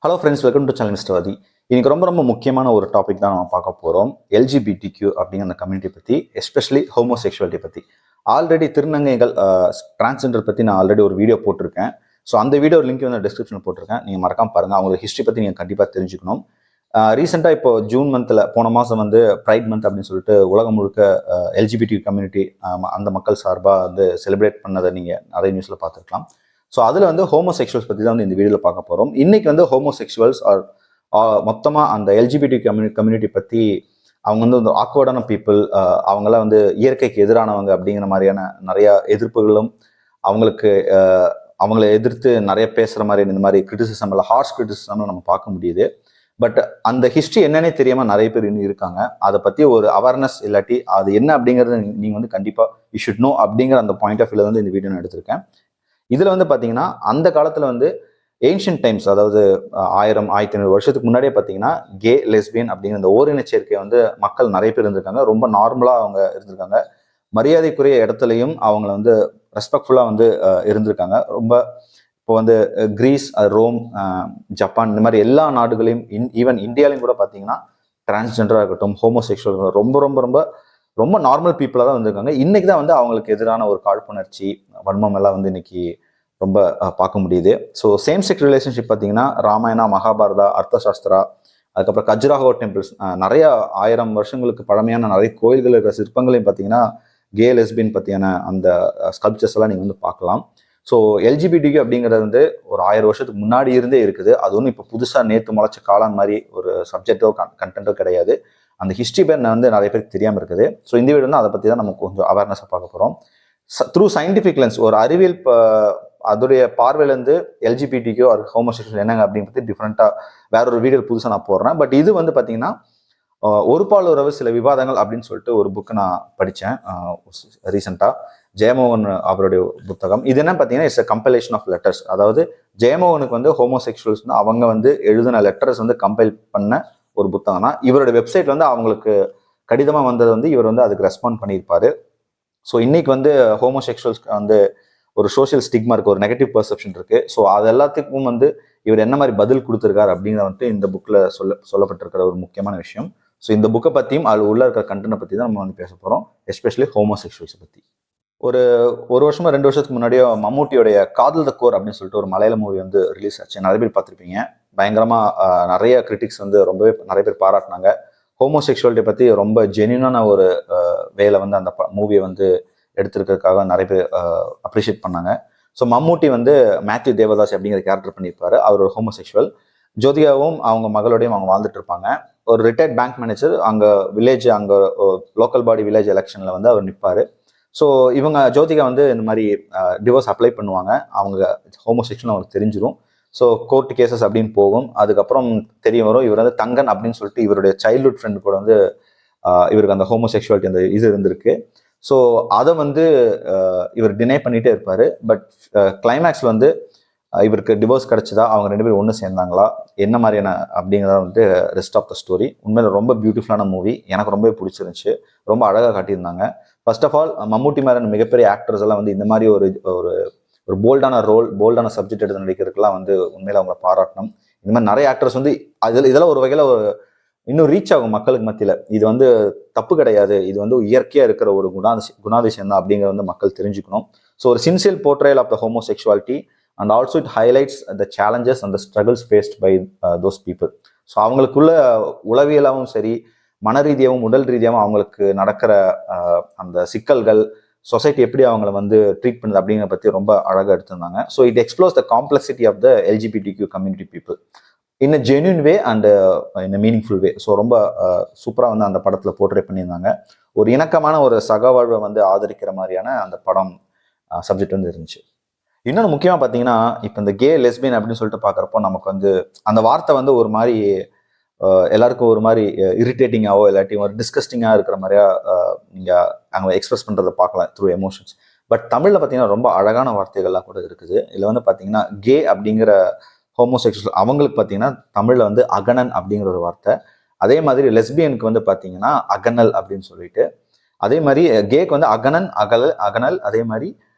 Hello friends, welcome to channel mister வாதி. இன்னைக்கு ரொம்ப முக்கியமான ஒரு டாபிக் தான் நம்ம பார்க்க போகிறோம். எல்ஜிபிடிக்யூ அப்படிங்கிற அந்த கம்யூனிட்டி பற்றி, எஸ்பெஷலி ஹோமோசெக்சுவாலிட்டி பற்றி. ஆல்ரெடி திருநங்கைகள் டிரான்ஸ்ஜெண்டர் பற்றி நான் ஆல்ரெடி ஒரு வீடியோ போட்டிருக்கேன். ஸோ அந்த வீடியோ லிங்க் வந்து டிஸ்கிரிப்ஷனில் போட்டிருக்கேன். நீங்கள் மறக்காம பாருங்கள். அவங்களோட ஹிஸ்ட்ரி பற்றி நீங்கள் கண்டிப்பாக தெரிஞ்சுக்கணும். ரீசெண்டாக இப்போ ஜூன் மந்தில் போன மாதம் வந்து ப்ரைட் மந்த் அப்படின்னு சொல்லிட்டு உலகம் முழுக்க எல்ஜிபிடி கம்யூனிட்டி அந்த மக்கள் சார்பாக வந்து செலிப்ரேட் பண்ணதை நீங்கள் நிறைய நியூஸில் பார்த்துருக்கலாம். ஸோ அதில் வந்து ஹோமோசெக்சுவல்ஸ் பற்றி தான் வந்து இந்த வீடியோவில் பார்க்க போகிறோம். இன்னைக்கு வந்து ஹோமோசெக்சுவல்ஸ் மொத்தமாக அந்த எல்ஜிபிடி கம்யூனிட்டி பற்றி அவங்க வந்து ஒரு ஆக்வர்டான பீப்புள், அவங்களாம் வந்து இயற்கைக்கு எதிரானவங்க அப்படிங்கிற மாதிரியான நிறையா எதிர்ப்புகளும் அவங்களுக்கு அவங்கள எதிர்த்து நிறைய பேசுகிற மாதிரி இந்த மாதிரி கிரிட்டிசிசம் இல்லை ஹார்ஷ் கிரிட்டிசிசம் நம்ம பார்க்க முடியுது. பட் அந்த ஹிஸ்ட்ரி என்னன்னே தெரியாமல் நிறைய பேர் இன்னும் இருக்காங்க. அதை பற்றி ஒரு அவேர்னஸ் இல்லாட்டி அது என்ன அப்படிங்கிறத நீங்கள் வந்து கண்டிப்பாக யூ ஷுட் நோ அப்படிங்கிற அந்த பாயிண்ட் ஆஃப் வியூவில் வந்து இந்த வீடியோ நான் எடுத்திருக்கேன். இதில் வந்து பார்த்தீங்கன்னா அந்த காலத்தில் வந்து ஏன்ஷியன்ட் டைம்ஸ், அதாவது 1500 வருஷத்துக்கு முன்னாடியே பார்த்தீங்கன்னா கே லெஸ்பியன் அப்படிங்கிற அந்த ஓரின சேர்க்கை வந்து மக்கள் நிறைய பேர் இருந்திருக்காங்க. ரொம்ப நார்மலாக அவங்க இருந்திருக்காங்க. மரியாதைக்குரிய இடத்துலையும் அவங்கள வந்து ரெஸ்பெக்ட்ஃபுல்லாக வந்து இருந்திருக்காங்க. ரொம்ப இப்போ வந்து கிரீஸ், ரோம், ஜப்பான் இந்த மாதிரி எல்லா நாடுகளையும் ஈவன் இந்தியாலையும் கூட பார்த்தீங்கன்னா டிரான்ஸ்ஜெண்டராக இருக்கட்டும், ஹோமோசெக்சுவல் ரொம்ப ரொம்ப ரொம்ப ரொம்ப நார்மல் பீப்புளாக தான் வந்திருக்காங்க. இன்னைக்கு தான் வந்து அவங்களுக்கு எதிரான ஒரு காழ்ப்புணர்ச்சி, வன்மம் எல்லாம் வந்து இன்னைக்கு ரொம்ப பார்க்க முடியுது. ஸோ சேம் செக்ஸ் ரிலேஷன்ஷிப் பார்த்தீங்கன்னா ராமாயணா, மகாபாரதா, அர்த்தசாஸ்திரா, அதுக்கப்புறம் கஜுராஹோ டெம்பிள்ஸ், நிறைய 1000 வருஷங்களுக்கு பழமையான நிறைய கோயில்கள் இருக்கிற சிற்பங்களையும் பார்த்தீங்கன்னா கே லெஸ்பியன் பற்றியான அந்த ஸ்கல்ப்சர்ஸ் எல்லாம் நீங்கள் வந்து பார்க்கலாம். ஸோ எல்ஜிபிடிக்கு அப்படிங்கிறது வந்து ஒரு 1000 வருஷத்துக்கு முன்னாடி இருந்தே இருக்குது. அது ஒன்றும் இப்போ புதுசாக நேற்று முளைச்ச காலம் மாதிரி ஒரு சப்ஜெக்டோ கண்டென்ட்டோ கிடையாது. அந்த ஹிஸ்ட்ரி பேர் வந்து நிறைய பேருக்கு தெரியாமல் இருக்குது. ஸோ இந்த வீடியோ வந்து அதை பற்றி தான் நம்ம கொஞ்சம் அவேர்னஸாக பார்க்க போகிறோம். த்ரூ சயின்டிஃபிக் லென்ஸ், ஒரு அறிவியல் அதோடைய பார்வையிலேருந்து எல்ஜிபிடிக்கோ ஒரு ஹோமோசெக்சுவல் என்னங்க அப்படின்னு பற்றி டிஃப்ரெண்ட்டாக வேற ஒரு வீடியோ புதுசாக நான் போடுறேன். பட் இது வந்து பார்த்தீங்கன்னா ஒரு பால் உறவு சில விவாதங்கள் அப்படின்னு சொல்லிட்டு ஒரு புக்கு நான் படித்தேன் ரீசெண்டாக. ஜெயமோகன் அவருடைய புத்தகம். இது என்ன பார்த்தீங்கன்னா it's a compilation of letters. அதாவது ஜெயமோகனுக்கு வந்து ஹோமோசெக்சுவல்ஸ் வந்து அவங்க வந்து எழுதின லெட்டர்ஸ் வந்து கம்பைல் பண்ண ஒரு புத்தகம் தான். இவரோட வெப்சைட்ல வந்து அவங்களுக்கு கடிதமாக வந்தது வந்து இவர் வந்து அதுக்கு ரெஸ்பாண்ட் பண்ணியிருப்பாரு. ஸோ இன்னைக்கு வந்து ஹோமோசெக்சுவல்ஸ்க்கு வந்து ஒரு சோஷியல் ஸ்டிக்மா இருக்கு, ஒரு நெகட்டிவ் பெர்செப்ஷன் இருக்கு. ஸோ அது எல்லாத்துக்கும் வந்து இவர் என்ன மாதிரி பதில் கொடுத்துருக்காரு அப்படிங்கிறத வந்துட்டு இந்த புக்கில் சொல்லப்பட்டிருக்கிற ஒரு முக்கியமான விஷயம். ஸோ இந்த புக்கை பற்றியும் அது உள்ள இருக்கிற கண்டென்ட்டை பற்றி தான் நம்ம வந்து பேச போகிறோம், எஸ்பெஷலி ஹோமோசெக்சுவல்ஸை பற்றி. ஒரு வருஷமா 2 வருஷத்துக்கு முன்னாடியே மம்மூட்டியோடைய காதல் த கோர் அப்படின்னு சொல்லிட்டு ஒரு மலையாள மூவி வந்து ரிலீஸ் ஆச்சு. நிறைய பேர் பார்த்துருப்பீங்க. பயங்கரமாக நிறைய கிரிட்டிக்ஸ் வந்து ரொம்பவே நிறைய பேர் பாராட்டினாங்க. ஹோமோசெக்சுவாலிட்டி பற்றி ரொம்ப ஜென்யூனான ஒரு வேலை வந்து அந்த மூவியை வந்து எடுத்திருக்கிறதுக்காக நிறைய பேர் அப்ரிஷியேட் பண்ணாங்க. ஸோ மம்மூட்டி வந்து மேத்யூ தேவதாஸ் அப்படிங்கிற கேரக்டர் பண்ணியிருப்பாரு. அவர் ஒரு ஹோமோசெக்சுவல். ஜோதிகாவும் அவங்க மகளோடையும் அவங்க வாழ்ந்துட்டு இருப்பாங்க. ஒரு ரிட்டையர்ட் பேங்க் மேனேஜர் அங்கே லோக்கல் பாடி வில்லேஜ் எலெக்ஷனில் வந்து அவர் நிற்பார். ஸோ இவங்க ஜோதிகா வந்து இந்த மாதிரி டிவோர்ஸ் அப்ளை பண்ணுவாங்க. அவங்க ஹோமோசெக்சுவல் அவங்களுக்கு தெரிஞ்சிடும். ஸோ கோர்ட் கேசஸ் அப்படின்னு போகும். அதுக்கப்புறம் தெரிய வரும் இவர் வந்து தங்கன் அப்படின்னு சொல்லிட்டு இவருடைய சைல்ட்ஹுட் ஃப்ரெண்டு கூட வந்து இவருக்கு அந்த ஹோமோசெக்சுவாலிட்டி அந்த இது இருந்திருக்கு. ஸோ அதை வந்து இவர் டினை பண்ணிகிட்டே இருப்பார். பட் கிளைமேக்ஸில் வந்து இவருக்கு டிவோர்ஸ் கிடச்சிதா, அவங்க 2 பேரும் ஒன்று சேர்ந்தாங்களா, என்ன மாதிரியான அப்படிங்கிறத வந்து ரெஸ்ட் ஆஃப் த ஸ்டோரி. உண்மையில ரொம்ப பியூட்டிஃபுல்லான மூவி, எனக்கு ரொம்பவே பிடிச்சிருந்துச்சு. ரொம்ப அழகாக காட்டியிருந்தாங்க. ஃபர்ஸ்ட் ஆஃப் ஆல் மம்மூட்டி மாதிரியான மிகப்பெரிய ஆக்டர்ஸ் எல்லாம் வந்து இந்த மாதிரி ஒரு போல்டான சப்ஜெக்ட் எடுத்து நடிக்கிறதுக்கெல்லாம் வந்து உண்மையில அவங்கள பாராட்டணும். இந்த மாதிரி நிறைய ஆக்டர்ஸ் வந்து இதெல்லாம் ஒரு வகையில் இன்னும் ரீச் ஆகும் மக்களுக்கு மத்தியில். இது வந்து தப்பு கிடையாது, இது வந்து இயற்கையாக இருக்கிற ஒரு குணாதிசயம் தான் அப்படிங்கிறத வந்து மக்கள் தெரிஞ்சுக்கணும். ஸோ ஒரு sincere portrayal of the homosexuality and also it highlights the challenges and the struggles faced by those people. So அவங்களுக்குள்ள உளவியலாகவும் சரி, மன ரீதியாகவும் உடல் ரீதியாகவும் அவங்களுக்கு நடக்கிற அந்த சிக்கல்கள், சொசைட்டி எப்படி அவங்கள வந்து ட்ரீட் பண்ணுது அப்படிங்கிறத பற்றி ரொம்ப அழகாக எடுத்திருந்தாங்க. So it explores the complexity of the LGBTQ community people in a genuine way and in a meaningful way. So ரொம்ப சூப்பராக வந்து அந்த படத்தில் போர்ட்ரே பண்ணியிருந்தாங்க. ஒரு இணக்கமான ஒரு சகவாழ்வை வந்து ஆதரிக்கிற மாதிரியான அந்த படம் சப்ஜெக்ட் வந்து இருந்துச்சு. இன்னொன்று முக்கியமாக பார்த்தீங்கன்னா, இப்போ இந்த கே லெஸ்பியன் அப்படின்னு சொல்லிட்டு பார்க்குறப்போ நமக்கு வந்து அந்த வார்த்தை வந்து ஒரு மாதிரி எல்லாருக்கும் ஒரு மாதிரி இரிட்டேட்டிங்காவோ இல்லாட்டி ஒரு டிஸ்கஸ்டிங்காக இருக்கிற மாதிரியா நீங்கள் அங்கே எக்ஸ்பிரஸ் பண்ணுறதை பார்க்கலாம் த்ரூ எமோஷன்ஸ். பட் தமிழில் பார்த்தீங்கன்னா ரொம்ப அழகான வார்த்தைகள்லாம் கூட இருக்குது. இதில் வந்து பார்த்தீங்கன்னா கே அப்படிங்கிற ஹோமோசெக்சுவல் அவங்களுக்கு பார்த்தீங்கன்னா தமிழில் வந்து அகனன் அப்படிங்கிற ஒரு வார்த்தை. அதே மாதிரி லெஸ்பியனுக்கு வந்து பார்த்தீங்கன்னா அகனல் அப்படின்னு சொல்லிட்டு, அதே மாதிரி கேக்கு வந்து அகனல். அதே மாதிரி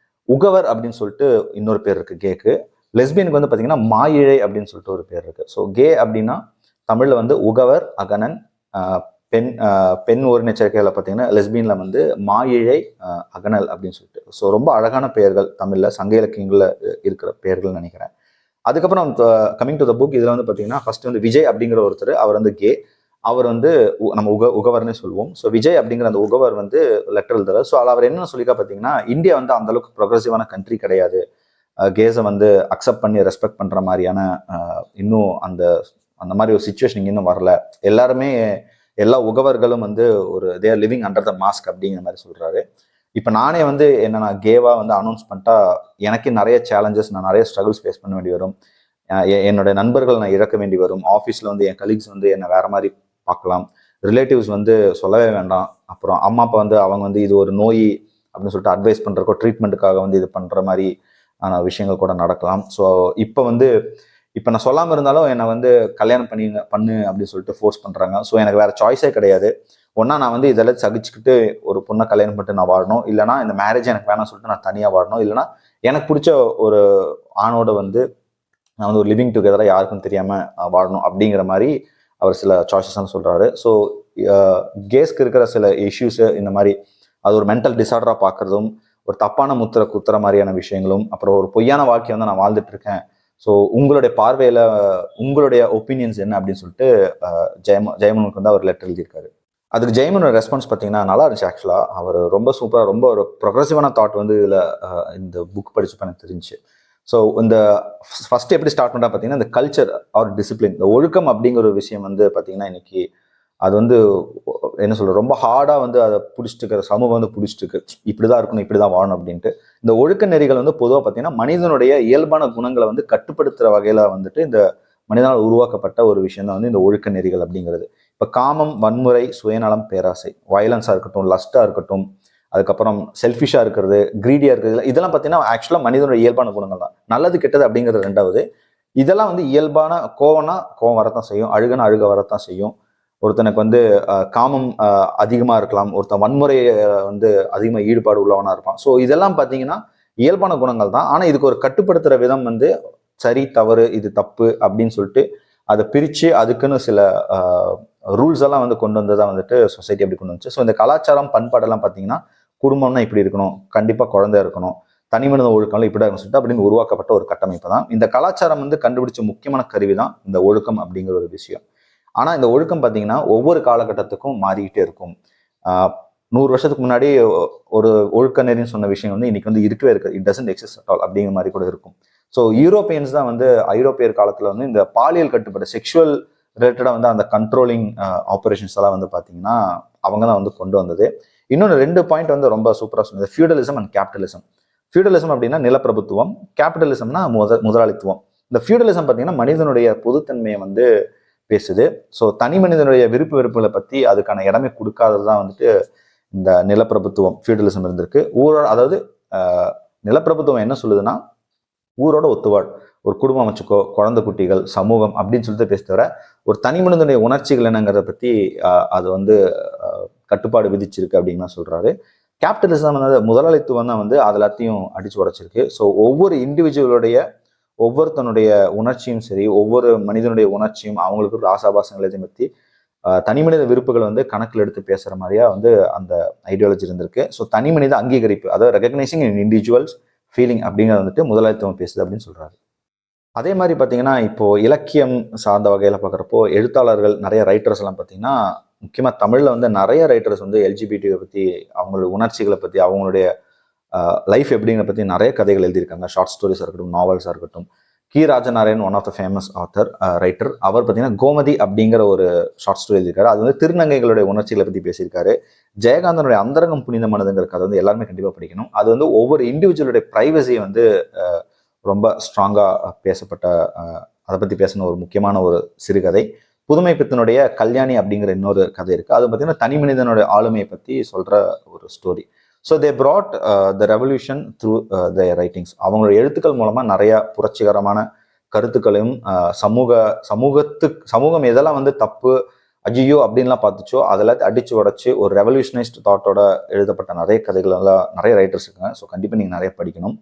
உகவர் அப்படின்னு சொல்லிட்டு இன்னொரு பேர் இருக்கு கேக்கு. லெஸ்பியனுக்கு வந்து பார்த்தீங்கன்னா மாயிழை அப்படின்னு சொல்லிட்டு ஒரு பேர் இருக்கு. ஸோ கே அப்படின்னா தமிழில் வந்து உகவர், அகனன், பெண் பெண் ஓரினச்சேர்க்கையில் பார்த்தீங்கன்னா லெஸ்பியனில் வந்து மாயிழை, அகனல் அப்படின்னு சொல்லிட்டு. ஸோ ரொம்ப அழகான பெயர்கள் தமிழில் சங்க இலக்கியங்களில் இருக்கிற பெயர்கள் நினைக்கிறேன். அதுக்கப்புறம் கமிங் டு த புக், இதில் வந்து பார்த்தீங்கன்னா ஃபர்ஸ்ட் வந்து விஜய் அப்படிங்கிற ஒருத்தர், அவர் வந்து கே, அவர் வந்து நம்ம உகவர்னே சொல்லுவோம். ஸோ விஜய் அப்படிங்கிற அந்த உகவர் வந்து லெட்டர் எழுதுறாரு. ஸோ அவர் என்ன சொல்லிக்கா பார்த்தீங்கன்னா, இந்தியா வந்து அந்த அளவுக்கு ப்ரொக்ரெசிவான கண்ட்ரி கிடையாது, கேஸை வந்து அக்செப்ட் பண்ணி ரெஸ்பெக்ட் பண்ற மாதிரியான இன்னும் அந்த அந்த மாதிரி ஒரு சுச்சுவேஷன் இன்னும் வரல. எல்லாருமே எல்லா உகவர்களும் வந்து ஒரு தேர் லிவிங் அண்டர் த மாஸ்க் அப்படிங்கிற மாதிரி சொல்றாரு. இப்போ நானே வந்து என்ன நான் கேவா வந்து அனௌன்ஸ் பண்ணிட்டா எனக்கு நிறைய சேலஞ்சஸ், நான் நிறைய ஸ்ட்ரகிள்ஸ் ஃபேஸ் பண்ண வேண்டி வரும். என்னோட நண்பர்கள் நான் இழக்க வேண்டி வரும். ஆஃபீஸில் வந்து என் கலீக்ஸ் வந்து என்னை வேற மாதிரி பார்க்கலாம். ரிலேட்டிவ்ஸ் வந்து சொல்லவே வேண்டாம். அப்புறம் அம்மா அப்பா வந்து அவங்க வந்து இது ஒரு நோய் அப்படின்னு சொல்லிட்டு அட்வைஸ் பண்ணுறக்கோ ட்ரீட்மெண்ட்டுக்காக வந்து இது பண்ணுற மாதிரி விஷயங்கள் கூட நடக்கலாம். ஸோ இப்போ நான் சொல்லாமல் இருந்தாலும் என்னை வந்து கல்யாணம் பண்ணு அப்படின்னு சொல்லிட்டு ஃபோர்ஸ் பண்ணுறாங்க. ஸோ எனக்கு வேற சாய்ஸே கிடையாது. ஒன்றா நான் வந்து இதெல்லாம் சகிச்சுக்கிட்டு ஒரு பொண்ணை கல்யாணம் பண்ணிட்டு நான் வாழணும், இல்லைனா இந்த மேரேஜ் எனக்கு வேணாம்னு சொல்லிட்டு நான் தனியாக வாழணும், இல்லைனா எனக்கு பிடிச்ச ஒரு ஆணோட வந்து நான் வந்து ஒரு லிவிங் டுகெதராக யாருக்கும் தெரியாமல் வாழணும் அப்படிங்கிற மாதிரி அவர் சில சாய்ஸஸ் சொல்கிறாரு. ஸோ கேஸ்க்கு இருக்கிற சில இஷ்யூஸு இந்த மாதிரி அது ஒரு மென்டல் டிசார்டராக பார்க்குறதும், ஒரு தப்பான முத்திரை குத்துற மாதிரியான விஷயங்களும், அப்புறம் ஒரு பொய்யான வாழ்க்கையை வந்து நான் வாழ்ந்துட்டு இருக்கேன். ஸோ உங்களுடைய பார்வையில் உங்களுடைய ஒப்பீனியன்ஸ் என்ன அப்படின்னு சொல்லிட்டு ஜெயமனுக்கு வந்து அவர் லெட்டர் எழுதியிருக்காரு. அதுக்கு ஜெயமனோட ரெஸ்பான்ஸ் பார்த்தீங்கன்னா நல்லா இருந்துச்சு. ஆக்சுவலாக அவர் ரொம்ப சூப்பராக, ரொம்ப ஒரு ப்ரொக்ரெசிவான தாட் வந்து இதில் இந்த புக் படிச்சப்போ எனக்கு தெரிஞ்சு. ஸோ இந்த ஃபர்ஸ்ட் எப்படி ஸ்டார்ட் பண்ணுறா பார்த்தீங்கன்னா, இந்த கல்ச்சர் ஆர் டிசிப்ளின், இந்த ஒழுக்கம் அப்படிங்கிற ஒரு விஷயம் வந்து பார்த்தீங்கன்னா இன்னைக்கு அது வந்து என்ன சொல்ற ரொம்ப ஹார்டாக வந்து அதை பிடிச்சிட்டு இருக்கிற சமூகம் வந்து பிடிச்சிட்டு இருக்கு. இப்படிதான் இருக்கணும், இப்படிதான் வாழணும் அப்படின்ட்டு. இந்த ஒழுக்க நெறிகள் வந்து பொதுவாக பார்த்தீங்கன்னா மனிதனுடைய இயல்பான குணங்களை வந்து கட்டுப்படுத்துற வகையில வந்துட்டு இந்த மனிதனால் உருவாக்கப்பட்ட ஒரு விஷயம் தான் வந்து இந்த ஒழுக்க நெறிகள் அப்படிங்கிறது. இப்போ காமம், வன்முறை, சுயநலம், பேராசை, வயலன்ஸாக இருக்கட்டும், லஸ்டாக இருக்கட்டும், அதுக்கப்புறம் செல்ஃபிஷாக இருக்கிறது, கிரீடியாக இருக்கிறது, இதெல்லாம் பார்த்தீங்கன்னா ஆக்சுவலாக மனிதனுடைய இயல்பான குணங்கள் தான். நல்லது கெட்டது அப்படிங்கிறது ரெண்டாவது. இதெல்லாம் வந்து இயல்பான கோவம் வரத்தான் செய்யும், அழுகனா அழுக வரத்தான் செய்யும். ஒருத்தனுக்கு வந்து காமம் அதிகமாக இருக்கலாம், ஒருத்தன் வன்முறையை வந்து அதிகமாக ஈடுபாடு உள்ளவனாக இருப்பான். ஸோ இதெல்லாம் பார்த்தீங்கன்னா இயல்பான குணங்கள் தான். ஆனால் இதுக்கு ஒரு கட்டுப்படுத்துகிற விதம் வந்து சரி தவறு, இது தப்பு அப்படின்னு சொல்லிட்டு அதை பிரித்து அதுக்குன்னு சில ரூல்ஸ் எல்லாம் வந்து கொண்டு வந்ததான் வந்துட்டு சொசைட்டி அப்படி கொண்டு வந்துச்சு. ஸோ இந்த கலாச்சாரம் பண்பாடெல்லாம் பார்த்தீங்கன்னா குடும்பம்னா இப்படி இருக்கணும், கண்டிப்பாக குழந்தை இருக்கணும், தனி மனித ஒழுக்கம்லாம் இப்படி இருக்கணும் சொல்லிட்டு அப்படின்னு உருவாக்கப்பட்ட ஒரு கட்டமைப்பு தான். இந்த கலாச்சாரம் வந்து கண்டுபிடிச்ச முக்கியமான கருவி தான் இந்த ஒழுக்கம் அப்படிங்கிற ஒரு விஷயம். ஆனால் இந்த ஒழுக்கம் பார்த்தீங்கன்னா ஒவ்வொரு காலகட்டத்துக்கும் மாறிக்கிட்டே இருக்கும். 100 வருஷத்துக்கு முன்னாடி ஒரு ஒழுக்க நெறின்னு சொன்ன விஷயம் வந்து இன்னைக்கு வந்து இருக்கவே இருக்கு. It doesn't exist at all அப்படிங்கிற மாதிரி கூட இருக்கும். ஸோ யூரோப்பியன்ஸ் தான் வந்து ஐரோப்பியர் காலத்தில் வந்து இந்த பாலியல் கட்டுப்பாடு, செக்ஷுவல் ரிலேட்டடாக வந்து அந்த கண்ட்ரோலிங் ஆப்ரேஷன்ஸ் எல்லாம் வந்து பார்த்தீங்கன்னா அவங்க தான் வந்து கொண்டு வந்தது. இன்னொன்று 2 பாயிண்ட் வந்து ரொம்ப சூப்பராக சொன்னது, ஃபியூடலிசம் அண்ட் கேபிட்டலிசம். ஃபியூடலிசம் அப்படின்னா நிலப்பிரபுத்துவம், கேபிட்டலிசம்னா முதலாளித்துவம். இந்த ஃபியூடலிசம் பார்த்தீங்கன்னா மனிதனுடைய பொதுத்தன்மையை வந்து பேசுது. ஸோ தனி மனிதனுடைய விருப்பு வெறுப்புகளை பற்றி அதுக்கான இடமே கொடுக்காதது தான் வந்துட்டு இந்த நிலப்பிரபுத்துவம், ஃபியூடலிசம் இருந்திருக்கு. அதாவது நிலப்பிரபுத்துவம் என்ன சொல்லுதுன்னா, ஊரோட ஒத்துவாள், ஒரு குடும்பம் வச்சுக்கோ, குழந்தை குட்டிகள், சமூகம் அப்படின்னு சொல்லிட்டு பேச தவிர ஒரு தனி மனிதனுடைய உணர்ச்சிகள் என்னங்கிறத பற்றி அது வந்து கட்டுப்பாடு விதிச்சிருக்கு அப்படின்னு தான் சொல்றாரு. கேபிட்டலிசம் வந்து முதலாளித்துவம் தான் வந்து அது எல்லாத்தையும் அடிச்சு உடைச்சிருக்கு. ஸோ ஒவ்வொரு இண்டிவிஜுவலுடைய ஒவ்வொருத்தனுடைய உணர்ச்சியும் சரி, ஒவ்வொரு மனிதனுடைய உணர்ச்சியும் அவங்களுக்கு ஒரு ஆசாபாசங்களை பற்றி தனி மனித விருப்புகள் வந்து கணக்கில் எடுத்து பேசுற மாதிரியா வந்து அந்த ஐடியாலஜி இருந்திருக்கு. ஸோ தனி மனித அங்கீகரிப்பு, அதாவது ரெகக்னைசிங் இன் இண்டிவிஜுவல்ஸ் ஃபீலிங் அப்படிங்கிறது வந்துட்டு முதலாளித்துவம் பேசுது அப்படின்னு சொல்றாரு. அதே மாதிரி பார்த்தீங்கன்னா இப்போ இலக்கியம் சார்ந்த வகையில் பார்க்குறப்போ எழுத்தாளர்கள் நிறைய ரைட்டர்ஸ் எல்லாம் பார்த்தீங்கன்னா முக்கியமாக தமிழில் வந்து நிறைய ரைட்டர்ஸ் வந்து எல்ஜிபிடியை பற்றி, அவங்களுடைய உணர்ச்சிகளை பற்றி, அவங்களுடைய லைஃப் எப்படிங்கிற பற்றி நிறைய கதைகள் எழுதியிருக்காங்க. ஷார்ட் ஸ்டோரிஸாக இருக்கட்டும், நாவல்ஸாக இருக்கட்டும். Ki Rajanarayan, one of the famous author writer, அவர் பார்த்தீங்கன்னா கோமதி அப்படிங்கிற ஒரு ஷார்ட் ஸ்டோரி எழுதியிருக்காரு. அது வந்து திருநங்கைகளுடைய உணர்ச்சிகளை பற்றி பேசியிருக்காரு. ஜெயகாந்தனுடைய அந்தரங்கம் புனிதமானதுங்கிற கதை வந்து எல்லாருமே கண்டிப்பாக படிக்கணும். அது வந்து ஒவ்வொரு இண்டிவிஜுவலுடைய ப்ரைவசியை வந்து ரொம்ப ஸ்ட்ராங்காக பேசப்பட்ட, அதை பற்றி பேசின ஒரு முக்கியமான ஒரு சிறுகதை. புதுமை பித்தனுடைய கல்யாணி அப்படிங்கிற இன்னொரு கதை இருக்குது. அது பார்த்தீங்கன்னா தனி மனிதனுடைய ஆளுமையை பற்றி சொல்கிற ஒரு story. So they brought the revolution through their writings. அவங்களோட எழுத்துக்கள் மூலமாக நிறைய புரட்சிகரமான கருத்துக்களையும் சமூகம் எதெல்லாம் வந்து தப்பு அஜியோ அப்படின்லாம் பார்த்துச்சோ அதெல்லாம் அடிச்சு உடச்சி ஒரு ரெவல்யூஷனைஸ்ட் தாட்டோட எழுதப்பட்ட நிறைய கதைகள் எல்லாம் நிறைய ரைட்டர்ஸ் இருக்காங்க. ஸோ கண்டிப்பாக நீங்கள் நிறைய படிக்கணும்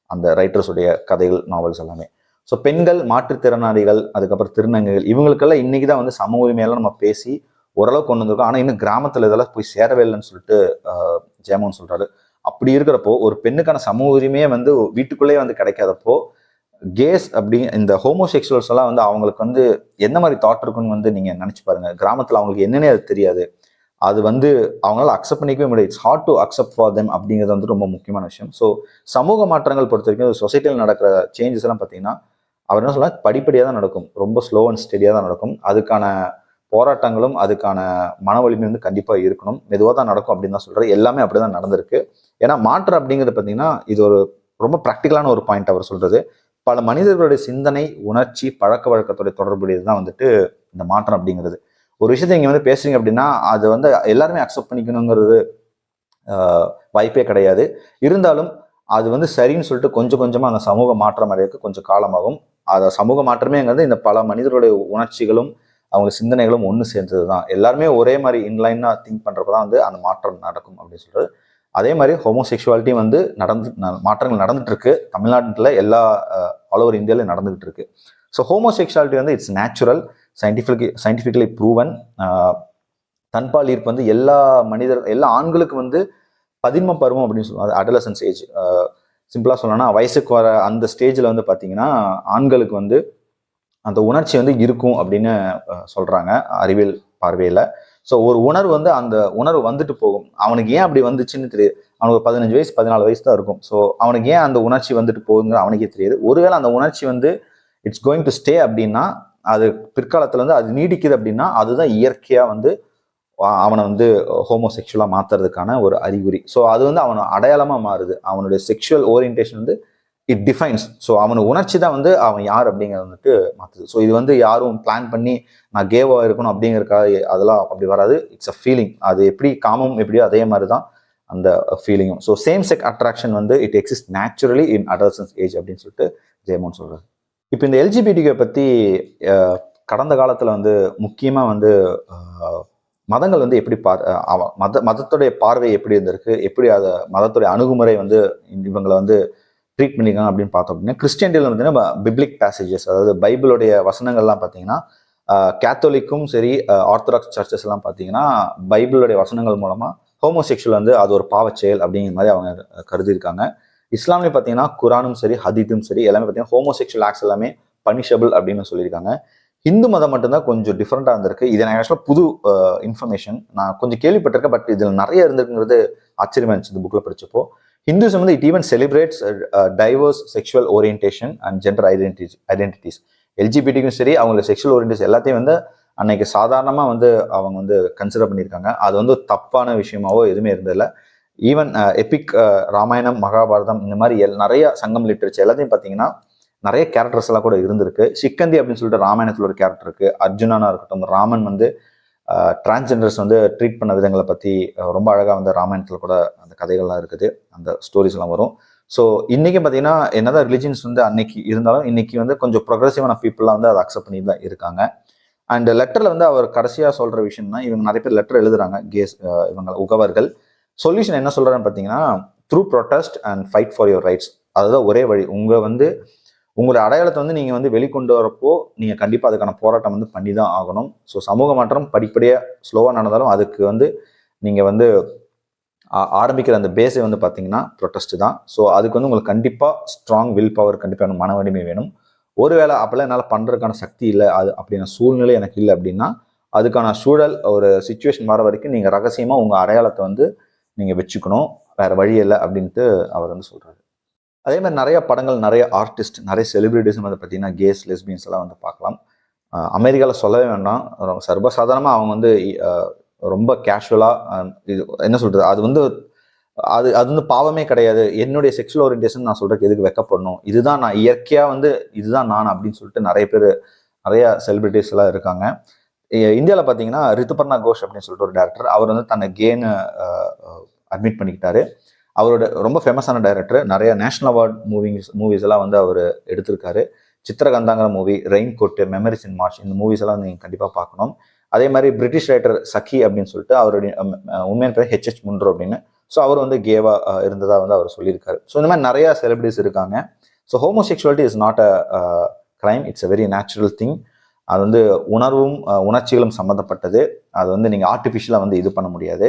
அந்த ரைட்டர்ஸுடைய கதைகள், நாவல்ஸ் எல்லாமே. ஸோ பெண்கள், மாற்றுத்திறனாளிகள், அதுக்கப்புறம் திருநங்கைகள், இவங்களுக்கெல்லாம் இன்னைக்கு தான் வந்து சம உரிமையெல்லாம் நம்ம பேசி ஓரளவுக்கு கொண்டு வந்திருக்கோம். ஆனால் இன்னும் கிராமத்தில் இதெல்லாம் போய் சேரவே இல்லைன்னு சொல்லிட்டு ஜெயமோகன் சொல்றாரு. அப்படி இருக்கிறப்போ ஒரு பெண்ணுக்கான சம உரிமையே வந்து வீட்டுக்குள்ளேயே வந்து கிடைக்காதப்போ கேஸ் அப்படி இந்த ஹோமோசெக்சுவல்ஸ் எல்லாம் வந்து அவங்களுக்கு வந்து என்ன மாதிரி தாட் இருக்குன்னு வந்து நீங்க நினைச்சு பாருங்க. கிராமத்துல அவங்களுக்கு என்னன்னே அது தெரியாது. அது வந்து அவங்களால அக்செப்ட் பண்ணிக்கவே முடியாது. It's hard to accept for them அப்படிங்கிறது வந்து ரொம்ப முக்கியமான விஷயம். ஸோ சமூக மாற்றங்கள் பொறுத்த வரைக்கும் சொசைட்டியில் நடக்கிற சேஞ்சஸ் எல்லாம் பார்த்தீங்கன்னா அவர் என்ன சொல்லலாம், படிப்படியாக தான் நடக்கும். ரொம்ப ஸ்லோ அண்ட் ஸ்டெடியாக தான் நடக்கும். அதுக்கான போராட்டங்களும் அதுக்கான மன வலிமை வந்து கண்டிப்பாக இருக்கணும். மெதுவாக தான் நடக்கும் அப்படின்னு தான் சொல்றாரு. எல்லாமே அப்படிதான் நடந்திருக்கு. ஏன்னா மாற்றம் அப்படிங்கிறது பார்த்தீங்கன்னா இது ஒரு ரொம்ப ப்ராக்டிக்கலான ஒரு பாயிண்ட் அவர் சொல்றது. பல மனிதர்களுடைய சிந்தனை, உணர்ச்சி, பழக்க வழக்கத்துடைய தொடர்புடையது தான் வந்துட்டு இந்த மாற்றம் அப்படிங்கிறது. ஒரு விஷயத்தை நீங்க வந்து பேசுறீங்க அப்படின்னா அது வந்து எல்லாருமே அக்செப்ட் பண்ணிக்கணுங்கிறது வாய்ப்பே கிடையாது. இருந்தாலும் அது வந்து சரின்னு சொல்லிட்டு கொஞ்சம் கொஞ்சமா அந்த சமூக மாற்றம் அடையக்கு கொஞ்சம் காலமாகும். அதை சமூக மாற்றமேங்கிறது இந்த பல மனிதர்களுடைய உணர்ச்சிகளும் அவங்க சிந்தனைகளும் ஒன்று சேர்ந்தது தான். எல்லாருமே ஒரே மாதிரி இன்லைனா திங்க் பண்றப்பதான் வந்து அந்த மாற்றம் நடக்கும் அப்படின்னு சொல்றது. அதே மாதிரி ஹோமோசெக்சுவாலிட்டி வந்து மாற்றங்கள் நடந்துட்டு இருக்கு. தமிழ்நாட்டில் எல்லா ஆல் ஓவர் இந்தியாவிலும் நடந்துகிட்டு இருக்கு. ஸோ ஹோமோசெக்சுவாலிட்டி வந்து இட்ஸ் நேச்சுரல், சயின்டிஃபிக்கலி ப்ரூவன். தன்பால் ஈர்ப்பு வந்து எல்லா ஆண்களுக்கு வந்து பதின்ம பருவம் அப்படின்னு சொல்லுவாங்க. Adolescence age. சிம்பிளா சொல்லணும்னா வயசுக்கு வர அந்த ஸ்டேஜில் வந்து பார்த்தீங்கன்னா ஆண்களுக்கு வந்து அந்த உணர்ச்சி வந்து இருக்கும் அப்படின்னு சொல்றாங்க அறிவியல் பார்வையில். ஸோ ஒரு உணர்வு வந்து அந்த உணர்வு வந்துட்டு போகும். அவனுக்கு ஏன் அப்படி வந்துச்சுன்னு தெரியுது. அவனுக்கு 15 வயசு 14 வயசு தான் இருக்கும். ஸோ அவனுக்கு ஏன் அந்த உணர்ச்சி வந்துட்டு போகுதுங்கிற அவனுக்கே தெரியுது. ஒருவேளை அந்த உணர்ச்சி வந்து இட்ஸ் கோயிங் டு ஸ்டே அப்படின்னா அது பிற்காலத்துல வந்து அது நீடிக்குது அப்படின்னா அதுதான் இயற்கையா வந்து அவனை வந்து ஹோமோசெக்சுவலா மாத்துறதுக்கான ஒரு அறிகுறி. ஸோ அது வந்து அவனை அடையாளமா மாறுது. அவனுடைய செக்ஷுவல் ஓரியன்டேஷன் வந்து இட் டிஃபைன்ஸ். ஸோ அவனை உணர்ச்சி தான் வந்து அவன் யார் அப்படிங்கிறத வந்துட்டு மாற்றுது. ஸோ இது வந்து யாரும் பிளான் பண்ணி நான் கேவா இருக்கணும் அப்படிங்கிறக்காக அதெல்லாம் அப்படி வராது. It's a feeling. அது எப்படி காமம் எப்படியோ அதே மாதிரி தான் அந்த ஃபீலிங்கும். ஸோ சேம் செக் அட்ராக்ஷன் வந்து it exist naturally in adolescents age அப்படின்னு சொல்லிட்டு ஜெயமோகன் சொல்றாரு. இப்போ இந்த எல்ஜிபிடிக்கு பற்றி கடந்த காலத்தில் வந்து முக்கியமாக வந்து மதங்கள் வந்து எப்படி மதத்துடைய பார்வை எப்படி இருந்திருக்கு, எப்படி அதை மதத்துடைய அணுகுமுறை வந்து இவங்களை வந்து ட்ரீட் பண்ணிக்கலாம் அப்படின்னு பார்த்தோம் அப்படின்னா கிறிஸ்டியன்டியில் பார்த்தீங்கன்னா பிப்ளிக் பேசேஜஸ், அதாவது பைபிளுடைய வசனங்கள்லாம் பார்த்தீங்கன்னா கேத்தோலிக்கும் சரி ஆர்த்தடாக்ஸ் சர்ச்சஸ் எல்லாம் பார்த்தீங்கன்னா பைபிளுடைய வசனங்கள் மூலமாக ஹோமோசெக்சுவல் வந்து அது ஒரு பாவச் செயல் அப்படிங்கிற மாதிரி அவங்க கருதியிருக்காங்க. இஸ்லாமில் பார்த்தீங்கன்னா குரானும் சரி ஹதீத்தும் சரி எல்லாமே பார்த்தீங்கன்னா ஹோமோசெக்சுவல் ஆக்ட்ஸ் எல்லாமே பனிஷபிள் அப்படின்னு சொல்லியிருக்காங்க. ஹிந்து மதம் மட்டும்தான் கொஞ்சம் டிஃப்ரெண்டாக இருந்திருக்கு. இது நான் ஆக்சுவலாக புது இன்ஃபர்மேஷன் நான் கொஞ்சம் கேள்விப்பட்டிருக்கேன். பட் இதில் நிறைய இருந்திருக்குங்கிறது ஆச்சரியமா இருந்துச்சு இந்த புக்கில் படிச்சப்போ. ஹிந்துசம் வந்து it even celebrates diverse sexual orientation and gender identities. எல்ஜிபிடிக்கும் சரி அவங்களோட செக்ஷுவல் ஓரியன்டேஷன் எல்லாத்தையும் வந்து அன்னைக்கு சாதாரணமாக வந்து அவங்க வந்து கன்சிடர் பண்ணியிருக்காங்க. அது வந்து தப்பான விஷயமாவோ எதுவுமே இருந்ததில்லை. ஈவன் எபிக் ராமாயணம், மகாபாரதம் இந்த மாதிரி நிறைய சங்கம் லிட்ரேச்சர் எல்லாத்தையும் பார்த்தீங்கன்னா நிறைய கேரக்டர்ஸ் எல்லாம் கூட இருந்திருக்கு. சிக்கந்தி அப்படின்னு சொல்லிட்டு ராமாயணத்தில் ஒரு கேரக்டர் இருக்கு. அர்ஜுனனா இருக்கட்டும், ராமன் வந்து டிரான்ஸ்ஜெண்டர்ஸ் வந்து ட்ரீட் பண்ண விதங்களை பற்றி ரொம்ப அழகாக வந்து ராமாயணத்தில் கூட அந்த கதைகள்லாம் இருக்குது, அந்த ஸ்டோரிஸ் எல்லாம் வரும். ஸோ இன்னைக்கு பார்த்தீங்கன்னா என்னதான் ரிலிஜியன்ஸ் வந்து அன்னைக்கு இருந்தாலும் இன்னைக்கு வந்து கொஞ்சம் ப்ரொக்ரெசிவான பீப்புளாக வந்து அதை அக்செப்ட் பண்ணி தான் இருக்காங்க. அண்ட் லெட்டரில் வந்து அவர் கடைசியாக சொல்கிற விஷயம்னா இவங்க நிறைய பேர் லெட்டர் எழுதுறாங்க இவங்க உகவர்கள். சொல்யூஷன் என்ன சொல்கிறான்னு பார்த்தீங்கன்னா through protest and fight for your rights. அதுதான் ஒரே வழி. உங்களோட அடையாளத்தை வந்து நீங்கள் வந்து வெளிக்கொண்டு வரப்போ நீங்கள் கண்டிப்பாக அதுக்கான போராட்டம் வந்து பண்ணி தான் ஆகணும். ஸோ சமூக மாற்றம் படிப்படியாக ஸ்லோவாக நடந்தாலும் அதுக்கு வந்து நீங்கள் வந்து ஆரம்பிக்கிற அந்த பேஸை வந்து பார்த்தீங்கன்னா ப்ரொட்டஸ்ட் தான். ஸோ அதுக்கு வந்து உங்களுக்கு கண்டிப்பாக ஸ்ட்ராங் வில் பவர், கண்டிப்பாக மன வலிமை வேணும். ஒருவேளை அப்போல்லாம் என்னால் பண்ணுறதுக்கான சக்தி இல்லை, அது அப்படின்னா சூழ்நிலை எனக்கு இல்லை அப்படின்னா அதுக்கான சூழல் ஒரு சுச்சுவேஷன் வர வரைக்கும் நீங்கள் ரகசியமாக உங்கள் அடையாளத்தை வந்து நீங்கள் வச்சுக்கணும், வேறு வழி இல்லை அப்படின்ட்டு அவர் வந்து சொல்கிறாரு. அதே மாதிரி நிறைய படங்கள், நிறைய ஆர்டிஸ்ட், நிறைய செலிபிரிட்டிஸும் வந்து பார்த்தீங்கன்னா கேஸ் லெஸ்பியன்ஸ் எல்லாம் வந்து பார்க்கலாம். அமெரிக்காவில் சொல்லவே வேண்டாம், சர்வசாதாரணமாக அவங்க வந்து ரொம்ப கேஷுவலாக இது என்ன சொல்கிறது, அது வந்து பாவமே கிடையாது. என்னுடைய செக்ஷுவல் ஓரியன்டேஷன் நான் சொல்கிறதுக்கு எதுக்கு வெக்கப்படணும், இதுதான் நான் இயற்கையாக வந்து இதுதான் நான் அப்படின்னு சொல்லிட்டு நிறைய செலிபிரிட்டிஸ் எல்லாம் இருக்காங்க. இந்தியாவில் பார்த்தீங்கன்னா ரித்துபர்ணா கோஷ் அப்படின்னு சொல்லிட்டு ஒரு டேரக்டர், அவர் வந்து தன்னை கேன்னு அட்மிட் பண்ணிக்கிட்டாரு. அவரோட ரொம்ப ஃபேமஸான டைரக்டர், நிறைய நேஷனல் அவார்ட் மூவிஸ் எல்லாம் வந்து அவர் எடுத்திருக்காரு. சித்திரகந்தாங்கிற மூவி, ரெயின் கோட்டு, மெமரிஸ் இன் மார்ச், இந்த மூவிஸ் எல்லாம் நீங்கள் கண்டிப்பாக பார்க்கணும். அதே மாதிரி பிரிட்டிஷ் ரைட்டர் சக்கி அப்படின்னு சொல்லிட்டு அவருடைய உண்மையான பேர் ஹெச்எச் முன்ரோ அப்படின்னு. ஸோ அவர் வந்து கேவா இருந்ததா வந்து அவர் சொல்லியிருக்காரு. ஸோ இந்த மாதிரி நிறைய செலிபிரிட்டிஸ் இருக்காங்க. So homosexuality is not a crime, it's a very natural thing. அது வந்து உணர்வும் உணர்ச்சிகளும் சம்மந்தப்பட்டது. அது வந்து நீங்கள் ஆர்டிஃபிஷியலாக வந்து இது பண்ண முடியாது.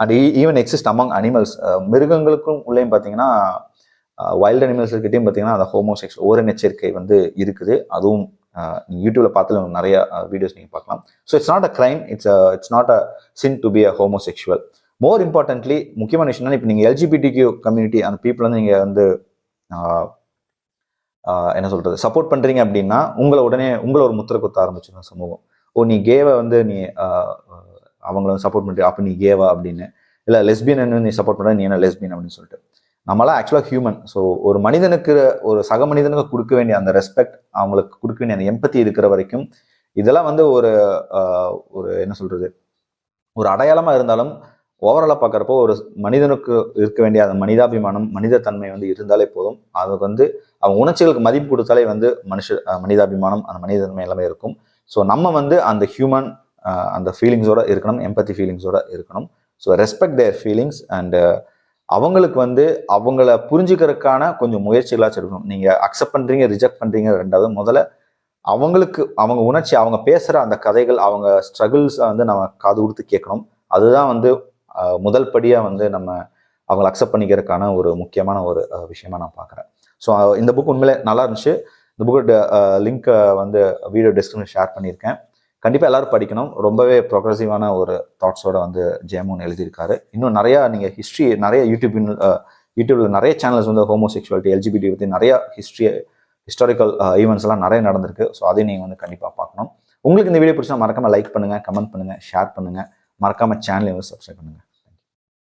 And even exist among animals. மிருகங்களுக்கும் உள்ளேயும் பார்த்தீங்கன்னா வைல்ட் அனிமல்ஸ்கிட்டையும் பார்த்தீங்கன்னா அந்த ஹோமோசெக்சுவல் ஓரினச்சேர்க்கை வந்து இருக்குது. அதுவும் நீங்கள் யூடியூப்ல பார்த்து நிறைய வீடியோஸ் நீங்கள் பார்க்கலாம். So it's not a crime, it's not a sin to be a homosexual. More importantly முக்கியமான விஷயம் இப்போ நீங்கள் எல்ஜிபிடிக்யூ கம்யூனிட்டி அந்த பீப்புள் வந்து நீங்கள் வந்து என்ன சொல்றது சப்போர்ட் பண்றீங்க அப்படின்னா உங்களை ஒரு முத்திரை குத்த ஆரம்பிச்சிடும் சமூகம். ஓ நீ கேவை வந்து நீ அவங்கள வந்து சப்போர்ட் பண்ணுற அப்போ நீ கேவா அப்படின்னு, இல்லை லெஸ்பியன் நீ சப்போர்ட் பண்ணுற நீ என்ன லெஸ்பியன் அப்படின்னு சொல்லிட்டு. நம்மளாம் ஆக்சுவலாக ஹியூமன். ஸோ ஒரு மனிதனுக்கு ஒரு சக மனிதனுக்கு கொடுக்க வேண்டிய அந்த ரெஸ்பெக்ட், அவங்களுக்கு கொடுக்க வேண்டிய அந்த எம்பத்தி இருக்கிற வரைக்கும் இதெல்லாம் வந்து ஒரு என்ன சொல்றது ஒரு அடையாளமாக இருந்தாலும் ஓவராலாக பார்க்குறப்போ ஒரு மனிதனுக்கு இருக்க வேண்டிய அந்த மனிதாபிமானம் மனித தன்மை வந்து இருந்தாலே போதும். அதுக்கு வந்து அவங்க உணர்ச்சிகளுக்கு மதிப்பு கொடுத்தாலே வந்து மனிதாபிமானம் அந்த மனித தன்மை எல்லாமே இருக்கும். ஸோ நம்ம வந்து அந்த ஹியூமன் அந்த ஃபீலிங்ஸோட இருக்கணும், எம்பத்தி ஃபீலிங்ஸோட இருக்கணும். So respect there feelings and அவங்களுக்கு வந்து அவங்கள புரிஞ்சுக்கிறதுக்கான கொஞ்சம் முயற்சிகளாச்சும் இருக்கணும். நீங்கள் அக்செப்ட் பண்ணுறீங்க ரிஜெக்ட் பண்ணுறீங்க ரெண்டாவது, முதல்ல அவங்களுக்கு அவங்க உணர்ச்சி அவங்க பேசுகிற அந்த கதைகள் அவங்க ஸ்ட்ரகிள்ஸை வந்து நம்ம காது கொடுத்து கேட்கணும். அதுதான் வந்து முதல் படியாக வந்து நம்ம அவங்களை அக்செப்ட் பண்ணிக்கிறதுக்கான ஒரு முக்கியமான ஒரு விஷயமா நான் பார்க்குறேன். ஸோ இந்த புக் உண்மையிலே நல்லா இருந்துச்சு. இந்த புக்கு லிங்க்கை வந்து வீடியோ டிஸ்கிரிப்ஷன் ஷேர் பண்ணியிருக்கேன். கண்டிப்பாக எல்லாரும் படிக்கணும். ரொம்பவே ப்ரோக்ரஸிவான ஒரு தாட்ஸோட வந்து ஜெயமோகன் எழுதியிருக்காரு. இன்னும் நிறையா நீங்கள் ஹிஸ்ட்ரி நிறைய யூடியூப்ல நிறைய சேனல்ஸ் வந்து ஹோமோசெக்சுவாலிட்டி எல்ஜிபிடி பற்றி நிறையா ஹிஸ்டாரிக்கல் ஈவெண்ட்ஸ் எல்லாம் நிறைய நடந்திருக்கு. ஸோ அதையும் நீங்கள் வந்து கண்டிப்பாக பார்க்கணும். உங்களுக்கு இந்த வீடியோ பிடிச்சா மறக்காமல் லைக் பண்ணுங்கள், கமெண்ட் பண்ணுங்கள், ஷேர் பண்ணுங்கள். மறக்காமல் சேனலை வந்து சப்ஸ்கிரைப் பண்ணுங்கள்.